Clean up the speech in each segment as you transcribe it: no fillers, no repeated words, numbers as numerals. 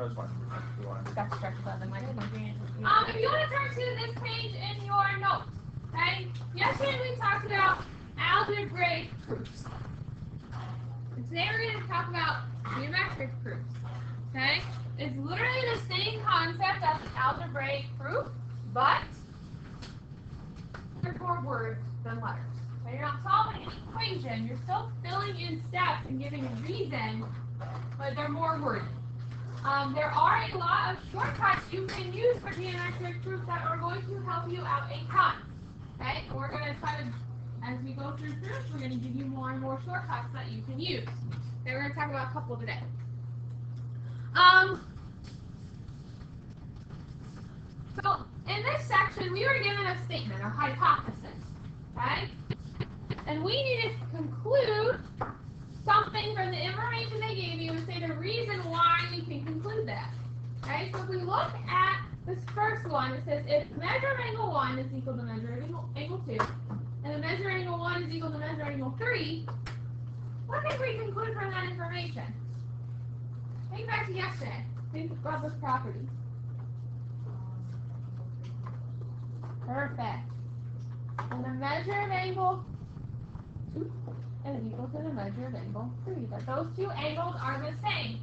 No, it's fine. Go on. Got distracted by the microphone. If you want to turn to this page in your notes, okay? Yesterday we talked about algebraic proofs. And today we're going to talk about geometric proofs, okay? It's literally the same concept as an algebraic proof, but there's more words than letters. So you're not solving an equation, you're still filling in steps and giving a reason, but they're more wordy. There are a lot of shortcuts you can use for geometric proofs that are going to help you out a ton. Okay, and we're going to try to, as we go through proofs, we're going to give you more and more shortcuts that you can use. Okay, we're going to talk about a couple today. So in this section, we were given a statement, a hypothesis. Okay, and we needed to conclude something from the information they gave you and say the reason why we can conclude that. Okay, so if we look at this first one, it says if measure of angle 1 is equal to measure of angle 2, and the measure of angle 1 is equal to measure of angle 3, what can we conclude from that information? Think back to yesterday. Think about this property. Perfect. And the measure of angle 2 is equal to the measure of angle 3. But those two angles are the same.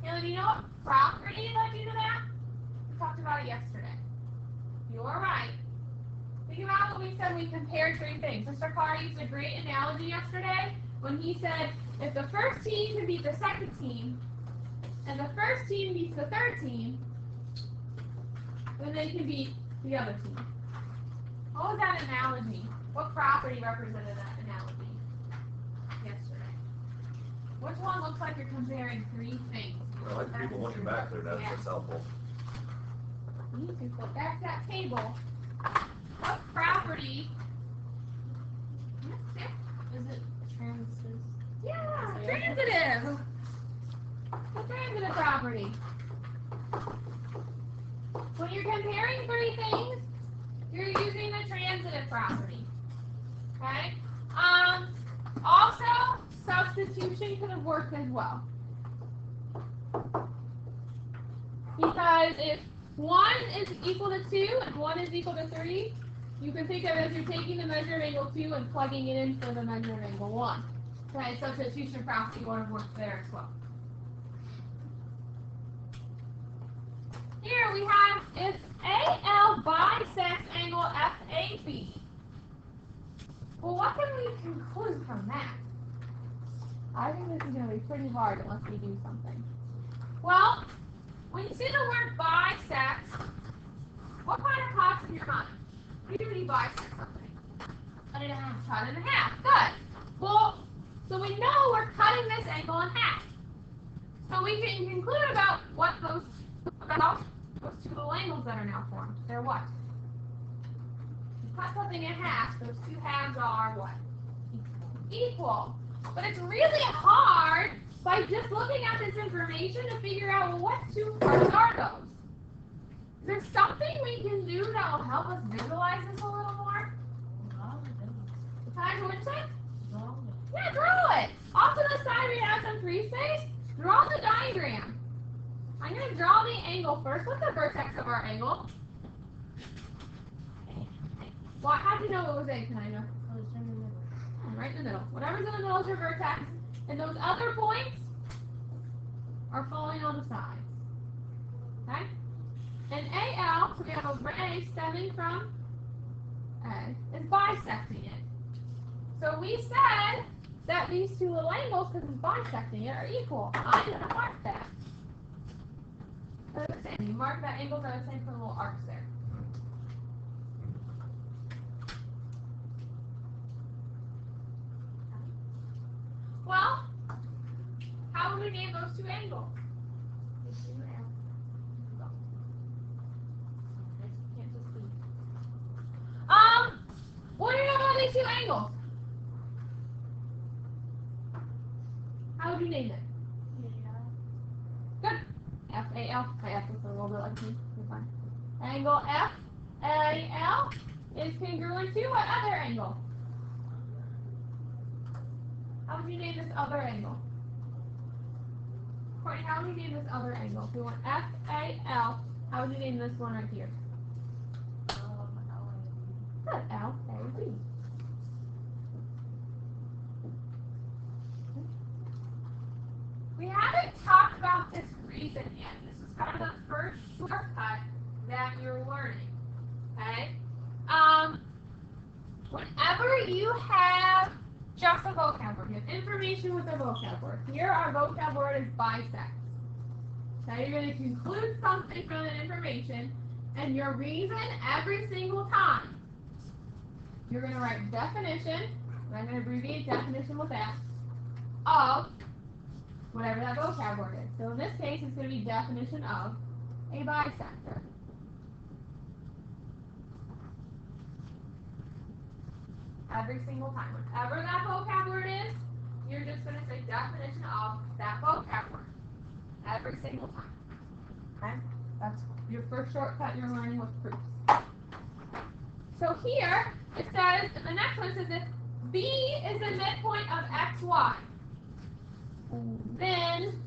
Haley, do you know what property led you to that? We talked about it yesterday. You are right. Think about what we said. We compared three things. Mr. Carr used a great analogy yesterday when he said if the first team can beat the second team and the first team beats the third team, then they can beat the other team. What was that analogy? What property represented that analogy yesterday? Which one looks like you're comparing three things? I like people looking back there. That's helpful. You need to flip back that table. What property? Is it transitive? Yeah, transitive. The transitive property. When you're comparing three things, you're using the transitive property. Okay? Also, substitution could have worked as well. Because if 1 is equal to 2 and 1 is equal to 3, you can think of it as you're taking the measure of angle 2 and plugging it in for the measure of angle 1. Okay, substitution property would have worked there as well. Here we have if AL bisects angle FAB. Well, what can we conclude from that? I think this is going to be pretty hard unless we do something. Well, when you see the word bisects, what kind of pops in your mind? What do you do when you bisect something? Cut it in half. Cut it in half. Good. Well, so we know we're cutting this angle in half. So we can conclude about what those two little angles that are now formed. They're what? You cut something in half, those two halves are what? Equal. But it's really hard by just looking at this information to figure out, well, what two parts are those? Is there something we can do that will help us visualize this a little more? What did say? Yeah, draw it. Off to the side we have some free space. Draw the diagram. I'm going to draw the angle first. What's the vertex of our angle? Well, how do you know it was A, Kanina? Right in the middle. Whatever's in the middle is your vertex. And those other points are falling on the sides. Okay? And AL, so we have a ray stemming from A, is bisecting it. So we said that these two little angles, because it's bisecting it, are equal. I'm going to mark that. You mark that angles are the same for the little arcs there. Well, how would we name those two angles? What do you know about these two angles? How would you name it? Good. FAL. My F looks a little bit like me. You're fine. Angle FAL is congruent to what other angle? How would you name this other angle? Courtney, how would we name this other angle? If we want FAL, how would you name this one right here? Good, LAB. We haven't talked about this reason yet. This is kind of the first shortcut that you're learning. Okay? Whenever you have just a vocab word, you have information with a vocab word. Here our vocab word is bisect. Okay, you're going to conclude something from that information, and your reason every single time. You're going to write definition, and I'm going to abbreviate definition with that, of whatever that vocab word is. So in this case, it's going to be definition of a bisector. Every single time. Whatever that vocab word is, you're just going to say definition of that vocab word. Every single time. Okay? That's your first shortcut you're learning with proofs. So here, it says, and the next one says if B is the midpoint of XY, then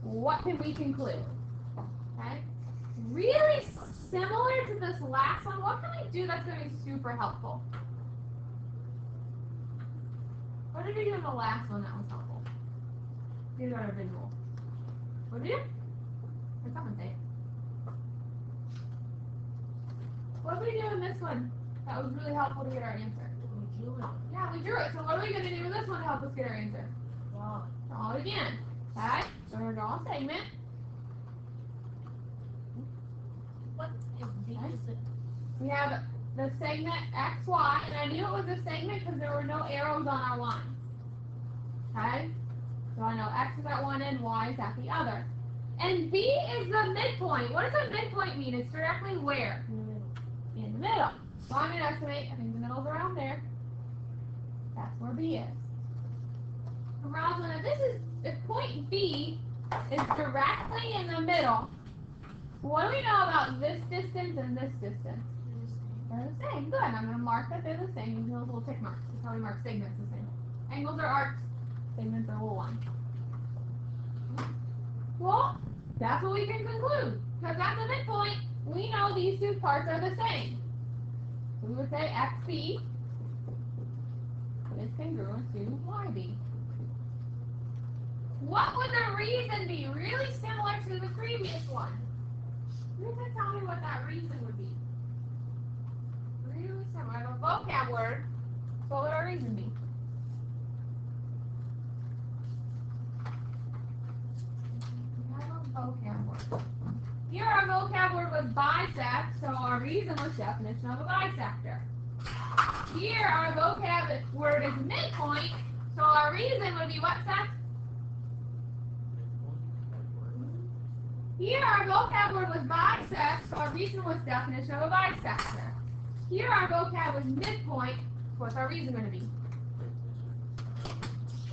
what can we conclude? Okay? Really similar to this last one, what can we do that's going to be super helpful? What did we do in the last one that was helpful? We did our visual. What did we do? Or someone say it. What did we do in this one that was really helpful to get our answer? We drew it. Yeah, we drew it. So what are we going to do with this one to help us get our answer? Wow. Draw it again. Okay? So we're going to draw a segment. What if B is the We have the segment XY, and I knew it was a segment because there were no arrows on our line. Okay? So I know X is at one end, Y is at the other. And B is the midpoint. What does a midpoint mean? It's directly where? in the middle? In the middle. So I'm going to estimate, I think the middle's around there. That's where B is. Rosalind, if point B is directly in the middle, what do we know about this distance and this distance? They're the same. Good. I'm going to mark that they're the same using those little tick marks. That's how we mark segments the same. Angles are arcs. Segments are little lines. Well, that's what we can conclude. Because at the midpoint, we know these two parts are the same. So we would say XB is congruent to YB. What would the reason be? Really similar to the previous one. Who can tell me what that reason would be? Really similar. I have a vocab word. So what would our reason be? We have a vocab word. Here our vocab word was bisect, so our reason was definition of a bisector. Here our vocab word is midpoint, so our reason would be what, Seth? Here our vocab word was bisect, so our reason was definition of a bisector. Here our vocab was midpoint, so what's our reason going to be?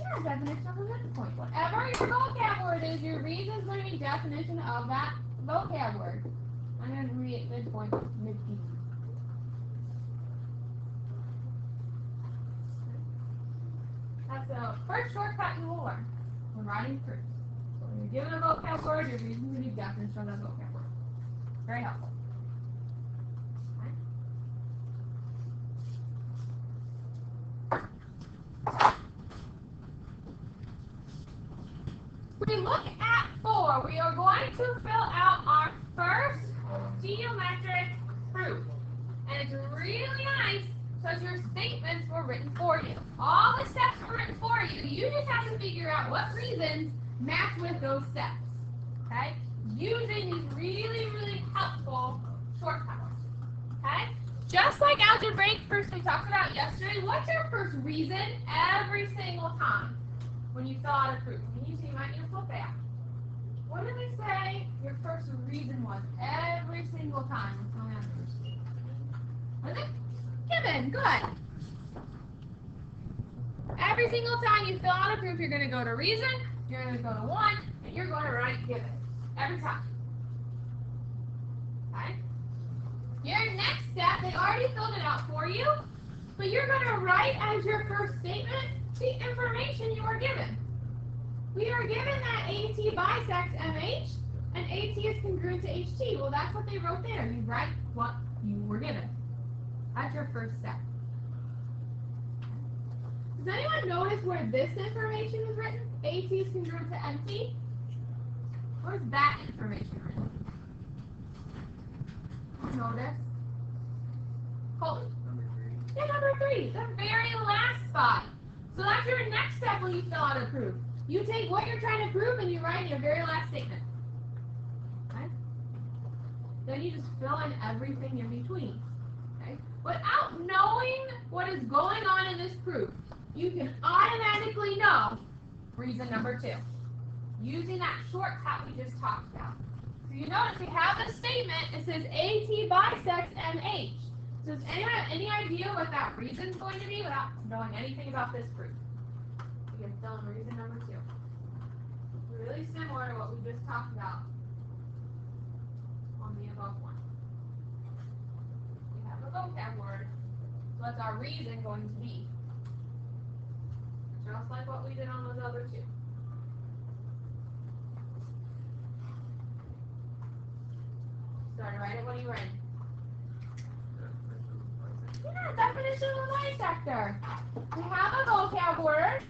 Yeah, definition of a midpoint. Whatever your vocab word is, your reason is going to be definition of that vocab word. I'm going to read midpoint, mid-piece. That's the first shortcut you will learn when writing proofs. So when you're given a vocab word, your reason is going to be definition of that vocab word. Very helpful. We look at 4. We are going to fill out our first geometric proof. And it's really nice because your statements were written for you. All the steps were written for you. You just have to figure out what reasons match with those steps. Okay? Using these really, really helpful shortcuts. Okay? Just like algebraic proofs we talked about yesterday, what's your first reason every single time when you fill out a proof? You might need to flip back. What did we say your first reason was every single time when filling out a proof? Was it? Given. Good. Every single time you fill out a proof, you're going to go to reason, you're going to go to 1, and you're going to write given. Every time. Okay? Your next step, they already filled it out for you, but you're going to write as your first statement the information you were given. We are given that AT bisects MH, and AT is congruent to HT. Well, that's what they wrote there. You write what you were given. That's your first step. Does anyone notice where this information is written? AT is congruent to MT? Where's that information written? Notice? Colton. Number 3. Yeah, number 3, the very last spot. So that's your next step when you fill out a proof. You take what you're trying to prove and you write in your very last statement. Okay? Then you just fill in everything in between. Okay? Without knowing what is going on in this proof, you can automatically know reason number 2. Using that shortcut we just talked about. So you notice we have this statement, it says AT bisects MH. So does anyone have any idea what that reason is going to be without knowing anything about this proof? You can fill in reason number 2. Really similar to what we just talked about on the above one. We have a vocab word. So what's our reason going to be? Just like what we did on those other 2. Start to write it when you're ready. Yeah, definition of a bisector. We have a vocab word.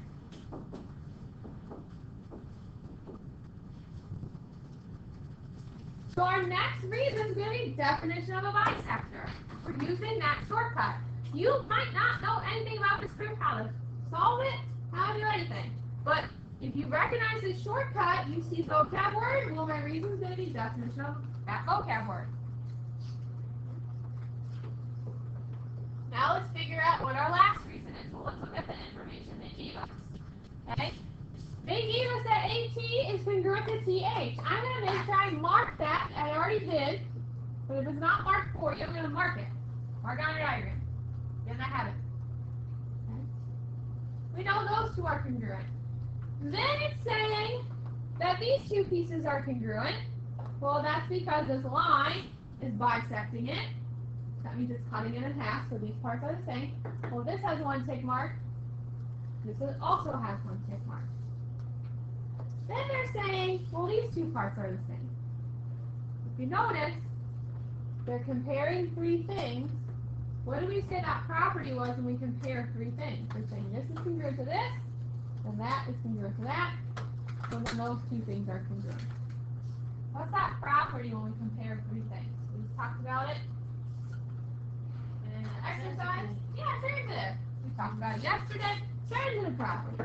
So our next reason is going to be definition of a bisector. We're using that shortcut. You might not know anything about this proof, how to solve it, how to do anything. But if you recognize this shortcut, you see vocab word, well, my reason is going to be definition of that vocab word. Now let's figure out what our last reason is. Well, let's look at the information they gave us. Okay? They gave us that AT is congruent to TH. I'm going to make sure I mark that. I already did. But if it's not marked for you, I'm going to mark it. Mark it on your diagram. Then I have it. Okay? We know those two are congruent. Then it's saying that these two pieces are congruent. Well, that's because this line is bisecting it. That means it's cutting it in half, so these parts are the same. Well, this has one tick mark. This also has one tick mark. Then they're saying, well, these two parts are the same. If you notice, they're comparing 3 things. What do we say that property was when we compare 3 things? They're saying this is congruent to this, and that is congruent to that, so then those 2 things are congruent. What's that property when we compare 3 things? We just talked about it. And exercise? Yeah, transitive. We talked about it yesterday. Transitive property.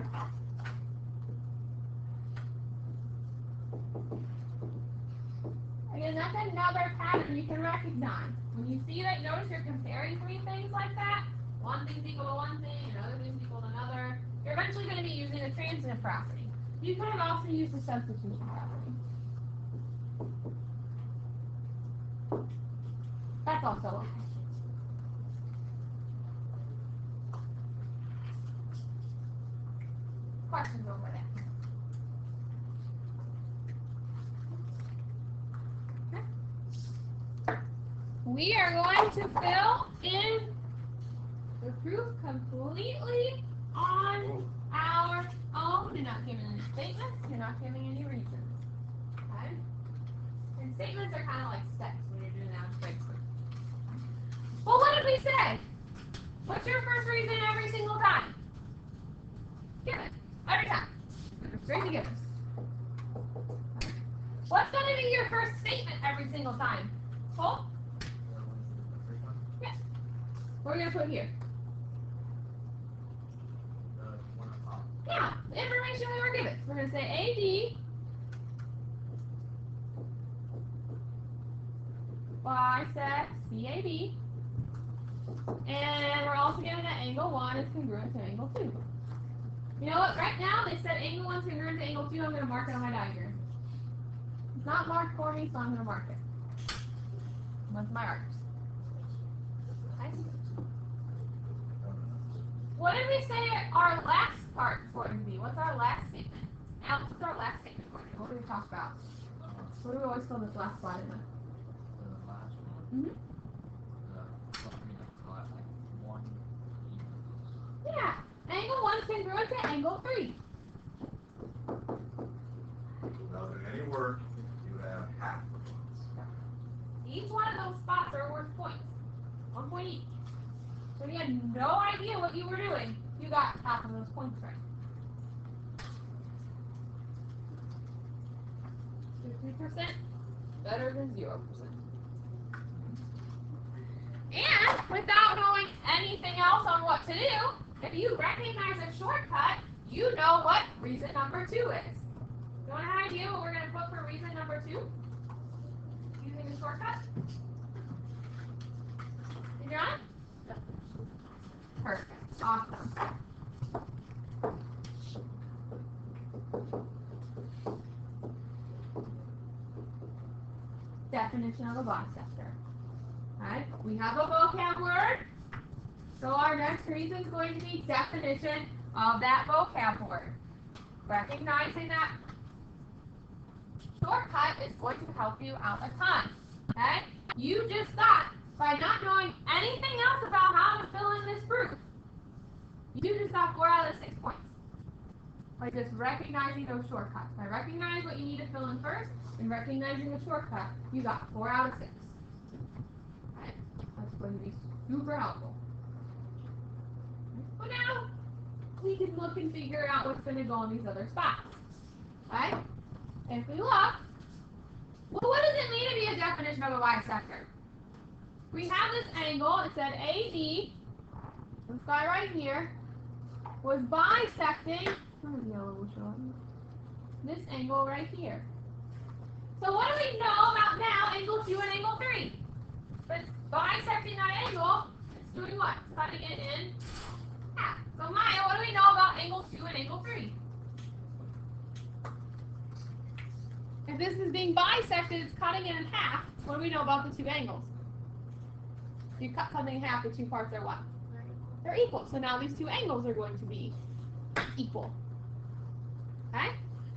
Again, that's another pattern you can recognize. When you see that, notice you're comparing 3 things like that. One thing's equal to one thing, another thing's equal to another. You're eventually going to be using a transitive property. You could have also used a substitution property. That's also okay. Questions over that? Okay. We are going to fill in the proof completely on our own. You're not giving any statements. You're not giving any reasons. Okay? And statements are kind of like steps when you're doing algebraic proof. Well, what did we say? What's your first reason every single time? Give it. Every time. Straight to give us. What's going to be your first statement every single time? Cole? Yes. What are we going to put here? Yeah, the information we were given. We're going to say AD bisects CAB. And we're also given that angle 1 is congruent to angle 2. You know what? Right now, they said angle 1 is congruent to angle 2. I'm going to mark it on my diagram. It's not marked for me, so I'm going to mark it. With my arcs. Okay. What did we say our last part is going to be? What's our last statement? Alex, what's our last statement going to be? What do we talk about? What do we always fill this last slide in with? The last one. Mm-hmm. One. Yeah. Angle 1 is congruent to angle 3. had no idea what you were doing, you got half of those points right. 50% better than 0%. And without knowing anything else on what to do, if you recognize a shortcut, you know what reason number 2 is. You want an idea what we're going to put for reason number 2? Using a shortcut? Is you on? Perfect. Awesome. Definition of a bisector. Alright, we have a vocab word. So our next reason is going to be definition of that vocab word. Recognizing that shortcut is going to help you out a ton. Okay? You just thought by not knowing anything else about how to fill in this group, you just got 4 out of 6 points. By just recognizing those shortcuts. By recognizing what you need to fill in first and recognizing the shortcut, you got 4 out of 6. Right? That's going to be super helpful. But now, we can look and figure out what's going to go in these other spots. Right? If we look, well, what does it mean to be a definition of a bisector? We have this angle, it said AD, this guy right here, was bisecting, this angle right here. So what do we know about now angle 2 and angle 3? But bisecting that angle, it's doing what? It's cutting it in half. So Maya, what do we know about angle 2 and angle 3? If this is being bisected, it's cutting it in half. What do we know about the two angles? You cut something in half, the two parts are what? They're equal. So now these two angles are going to be equal. Okay?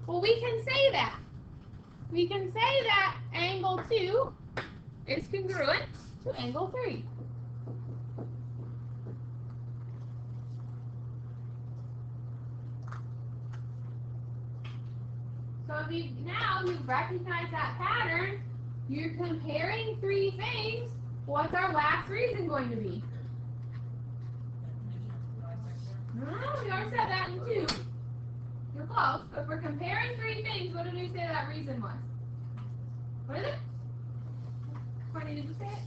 Well, we can say that. We can say that angle 2 is congruent to angle 3. So if now you've recognized that pattern, you're comparing 3 things. What's our last reason going to be? No, we already said that in 2. You're close. But if we're comparing 3 things, what did we say that reason was? What is it? Courtney, did you say it?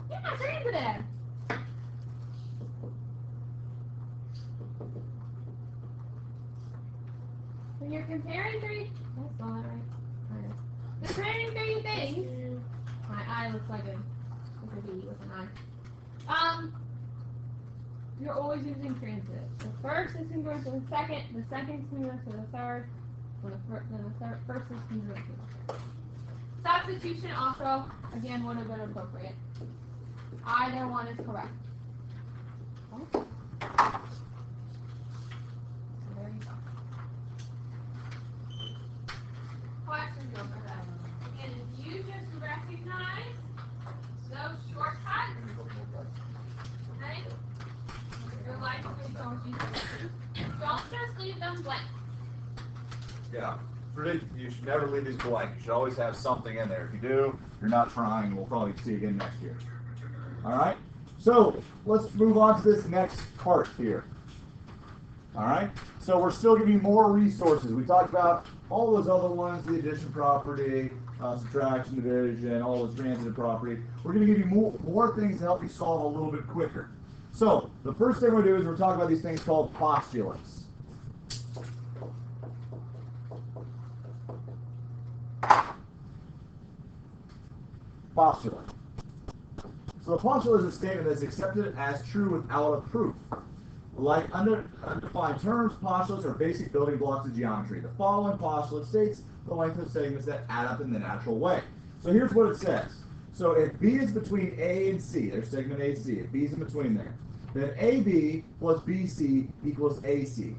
Yeah, transitive. When you're comparing 3, that's all right. Comparing 3 things. My eye looks like a B with an eye. You're always using transitive. The first is congruent to the second is congruent to the third, then the first is congruent to the third. Substitution also, again, would have been appropriate. Either one is correct. Okay. So there you go. Questions over that? And if you just recognize those shortcuts, okay, your life will be so much easier. Don't just leave them blank. Yeah. You should never leave these blank. You should always have something in there. If you do, you're not trying. We'll probably see you again next year. All right? So let's move on to this next part here. All right? So we're still giving you more resources. We talked about all those other ones, the addition property, subtraction, division, all the transitive property. We're going to give you more things to help you solve a little bit quicker. So the first thing we're going to do is we're talking about these things called postulates. Postulate. So the postulate is a statement that's accepted as true without a proof. Like undefined terms, postulates are basic building blocks of geometry. The following postulate states the length of segments that add up in the natural way. So here's what it says. So if B is between A and C, there's segment AC, if B is in between there, then AB plus BC equals AC.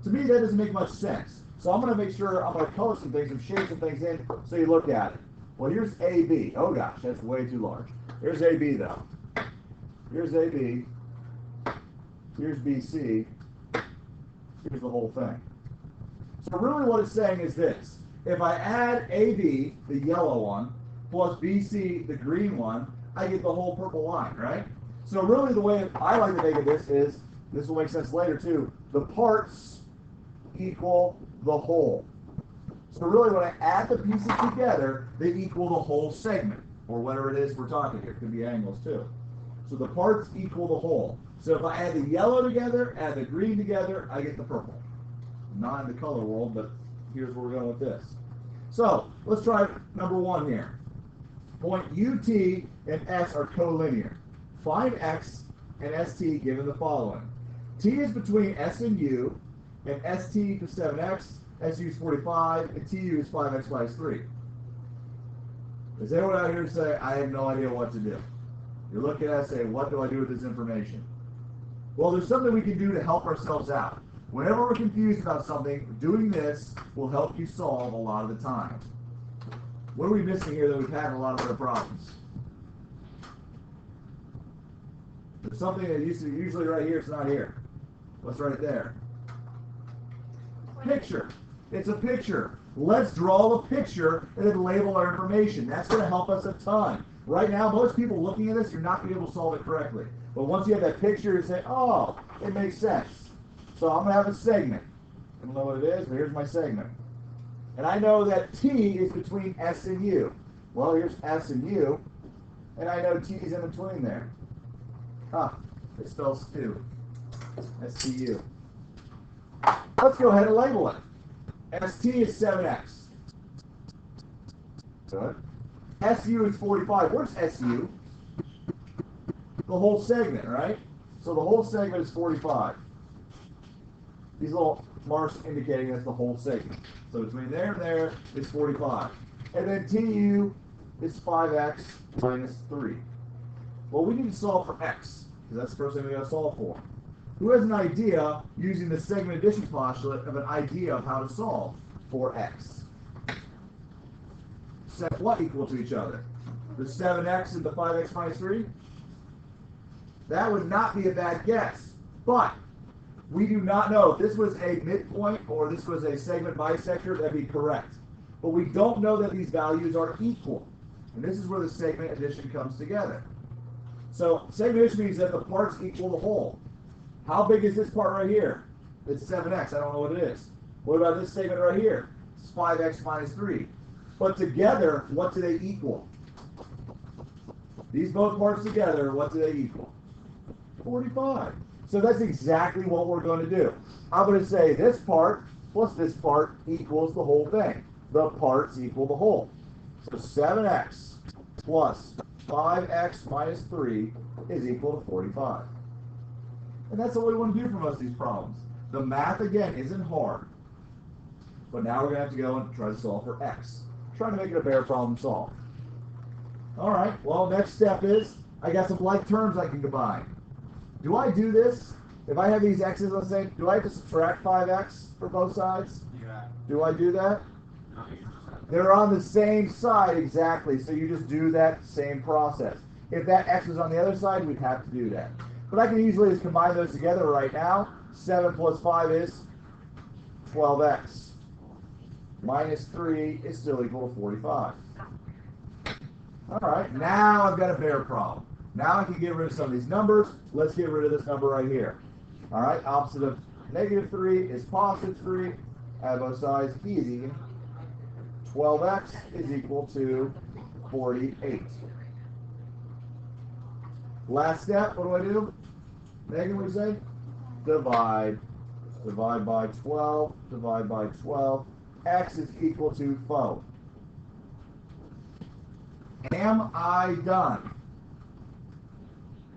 To me, that doesn't make much sense. So I'm going to make sure I'm going to color some things and shade some things in so you look at it. Well, here's AB. Oh gosh, that's way too large. Here's AB though. Here's AB. Here's BC. Here's the whole thing. So really what it's saying is this. If I add AB, the yellow one, plus BC, the green one, I get the whole purple line, right? So really the way I like to think of this is, this will make sense later too, the parts equal the whole. So really when I add the pieces together, they equal the whole segment, or whatever it is we're talking here. It could be angles too. So the parts equal the whole. So if I add the yellow together, add the green together, I get the purple. Not in the color world, but here's where we're going with this. So let's try number 1 here. Point UT and S are collinear. Find X and ST given the following. T is between S and U, and ST is 7X, SU is 45, and TU is 5X minus 3. Is anyone out here to say, I have no idea what to do? You're looking at it saying, what do I do with this information? Well, there's something we can do to help ourselves out. Whenever we're confused about something, doing this will help you solve a lot of the time. What are we missing here that we've had in a lot of other problems? There's something that usually right here, it's not here. What's right there? Picture. It's a picture. Let's draw the picture and then label our information. That's going to help us a ton. Right now, most people looking at this, you're not going to be able to solve it correctly. But once you have that picture, you say, oh, it makes sense. So I'm going to have a segment. I don't know what it is, but here's my segment. And I know that T is between S and U. Well, here's S and U, and I know T is in between there. It spells stew. S-T-U. Let's go ahead and label it. ST is 7X. Good. SU is 45. Where's SU? The whole segment, right? So the whole segment is 45. These little marks indicating that's the whole segment. So between there and there is 45. And then TU is 5X minus 3. Well, we need to solve for X, because that's the first thing we got to solve for. Who has an idea, using the segment addition postulate, of an idea of how to solve for X? Set what equal to each other? The 7X and the 5X minus 3? That would not be a bad guess. But we do not know if this was a midpoint or this was a segment bisector, that'd be correct. But we don't know that these values are equal. And this is where the segment addition comes together. So segment addition means that the parts equal the whole. How big is this part right here? It's 7X. I don't know what it is. What about this segment right here? It's 5X minus 3. But together, what do they equal? These both parts together, what do they equal? 45. So that's exactly what we're going to do. I'm going to say this part plus this part equals the whole thing. The parts equal the whole. So 7X plus 5X minus 3 is equal to 45. And that's what we want to do for most of these problems. The math, again, isn't hard. But now we're going to have to go and try to solve for X. Trying to make it a bare problem to solve. All right, well, next step is I got some like terms I can combine. Do I do this? If I have these X's, let's say, do I have to subtract 5X for both sides? Yeah. Do I do that? No, you just They're on the same side, exactly, so you just do that same process. If that X was on the other side, we'd have to do that. But I can easily just combine those together right now. 7 plus 5 is 12X. Minus 3 is still equal to 45. All right, now I've got a bare problem. Now I can get rid of some of these numbers. Let's get rid of this number right here. All right, opposite of negative 3 is positive 3. Add both sides, easy. 12X is equal to 48. Last step, what do? Megan, what do you say? Divide. Divide by 12. Divide by 12. X is equal to 4. Am I done?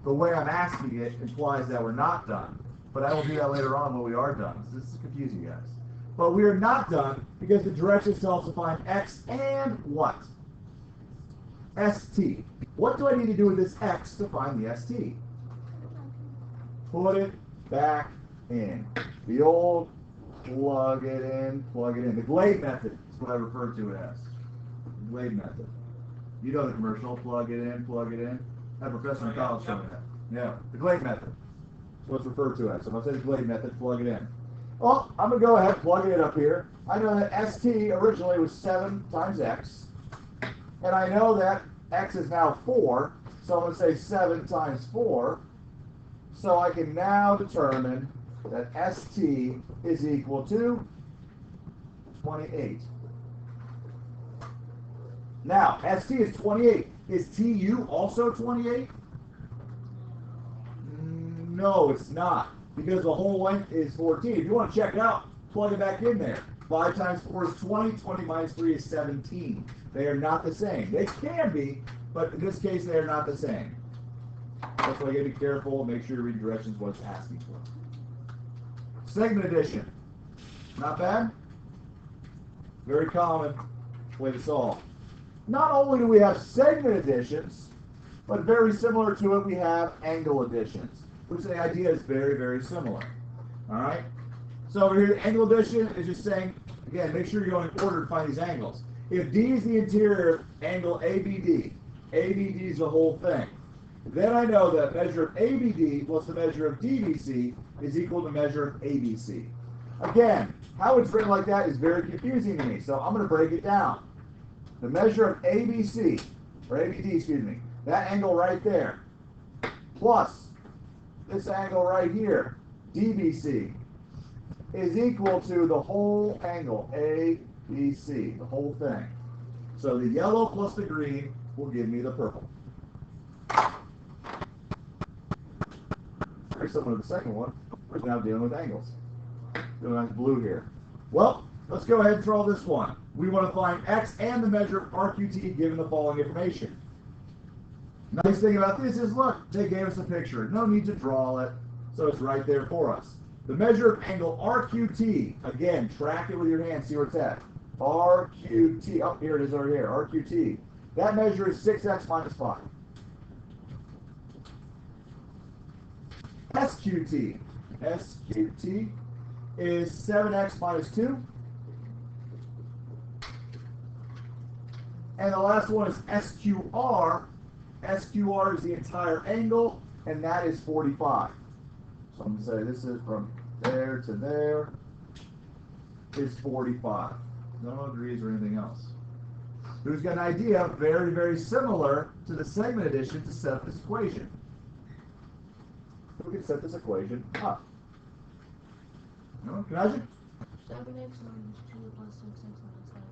The way I'm asking it implies that we're not done. But I will do that later on when we are done. This is confusing, guys. But we are not done because the directions tells us to find X and what? ST. What do I need to do with this X to find the ST? Put it back in. The old plug it in, plug it in. The Glade method is what I refer to it as. The Glade method. You know the commercial, plug it in, plug it in. I had a professor in college showing that. Yeah, the Glade method. That's what it's referred to as. So if I say the Glade method, plug it in. Well, I'm going to go ahead, plug it up here. I know that ST originally was 7 times X. And I know that X is now 4. So I'm going to say 7 times 4. So I can now determine that ST is equal to 28. Now, ST is 28. Is TU also 28? No, it's not. Because the whole length is 14. If you want to check it out, plug it back in there. 5 times 4 is 20. 20 minus 3 is 17. They are not the same. They can be, but in this case, they are not the same. That's why you gotta be careful. Make sure you read directions what it's asking for. Segment addition. Not bad. Very common way to solve. Not only do we have segment additions, but very similar to it, we have angle additions, which the idea is very, very similar. All right? So over here, the angle addition is just saying, again, make sure you're going in order to find these angles. If D is the interior angle ABD, ABD is the whole thing, then I know that measure of ABD plus the measure of DBC is equal to measure of ABC. Again, how it's written like that is very confusing to me, so I'm going to break it down. The measure of ABC, or ABD, excuse me, that angle right there, plus this angle right here, DBC, is equal to the whole angle, ABC, the whole thing. So the yellow plus the green will give me the purple. Very similar to the second one. We're now dealing with angles. Doing like blue here. Well, let's go ahead and draw this one. We want to find x and the measure of RQT given the following information. Nice thing about this is, look, they gave us a picture. No need to draw it, so it's right there for us. The measure of angle RQT, again, track it with your hand, see where it's at. RQT, oh, here it is over here, RQT. That measure is 6x minus 5. SQT, SQT is 7x minus 2. And the last one is SQR. SQR is the entire angle, and that is 45. So I'm going to say this is from there to there is 45. No degrees or anything else. Who's got an idea very, very similar to the segment addition to set up this equation? We can set this equation up. No? Can I? 7x minus 2 plus 6x minus 5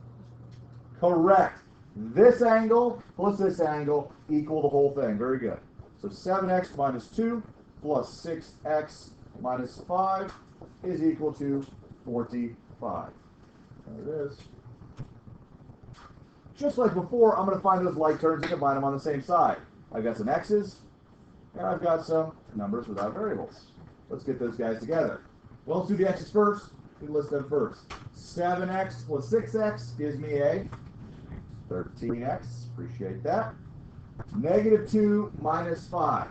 plus 4. Correct. This angle plus this angle equal the whole thing. Very good. So 7x minus 2 plus 6x minus 5 is equal to 45. There it is. Just like before, I'm going to find those like terms and combine them on the same side. I've got some x's, and I've got some numbers without variables. Let's get those guys together. Well, let's do the x's first. We list them first. 7x plus 6x gives me a 13x. Appreciate that. Negative 2 minus 5.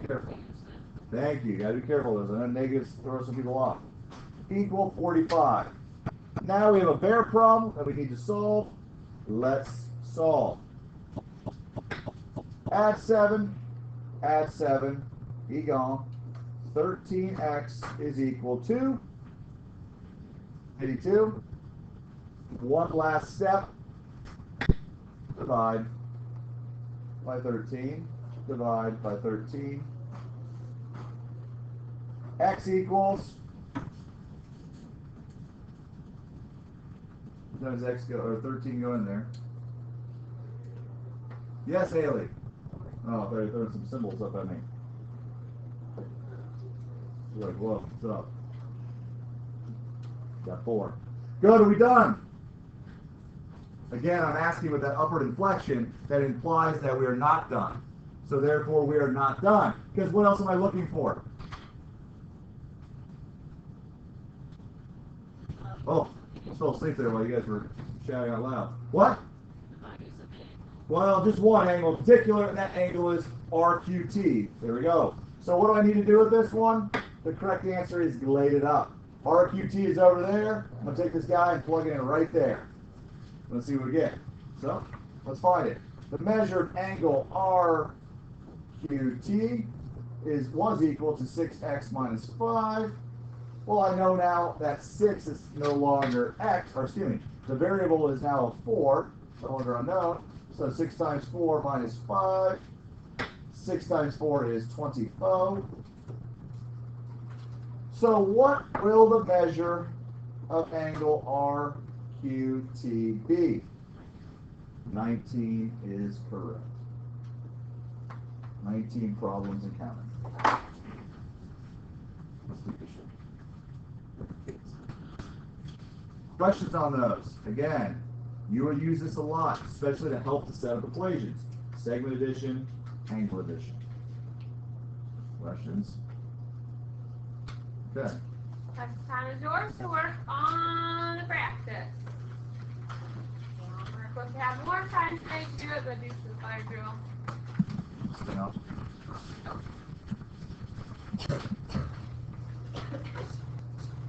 Be careful. Thank you. Got to be careful with those. I know negatives throw some people off. Equal 45. Now we have a bear problem that we need to solve. Let's solve. Add 7. Add 7. Be gone. 13x is equal to 82. One last step. Divide by 13. Divide by 13. X equals. Does X go or 13 go in there? Yes, Haley. Oh, they're throwing some symbols up at me. Like, whoa, what's up? Got 4. Good, are we done? Again, I'm asking with that upward inflection that implies that we are not done. So therefore, we are not done. Because what else am I looking for? Oh, I fell asleep there while you guys were shouting out loud. What? Well, just one angle in particular, and that angle is RQT. There we go. So what do I need to do with this one? The correct answer is grade it up. RQT is over there. I'm going to take this guy and plug it in right there. Let's see what we get. So, let's find it. The measured angle RQT was equal to 6x minus 5. Well, I know now that 6 is no longer x, or excuse me, the variable is now 4, no longer unknown. So 6 times 4 minus 5. 6 times 4 is 24. So what will the measure of angle RQT be? 19 is correct. 19 problems and counting. Let's do this. Questions on those? Again, you will use this a lot, especially to help to set up equations. Segment addition, angle addition. Questions? Okay. Next time is yours to work on the practice. We're supposed to have more time today to do it, but due to the fire drill. Stay on.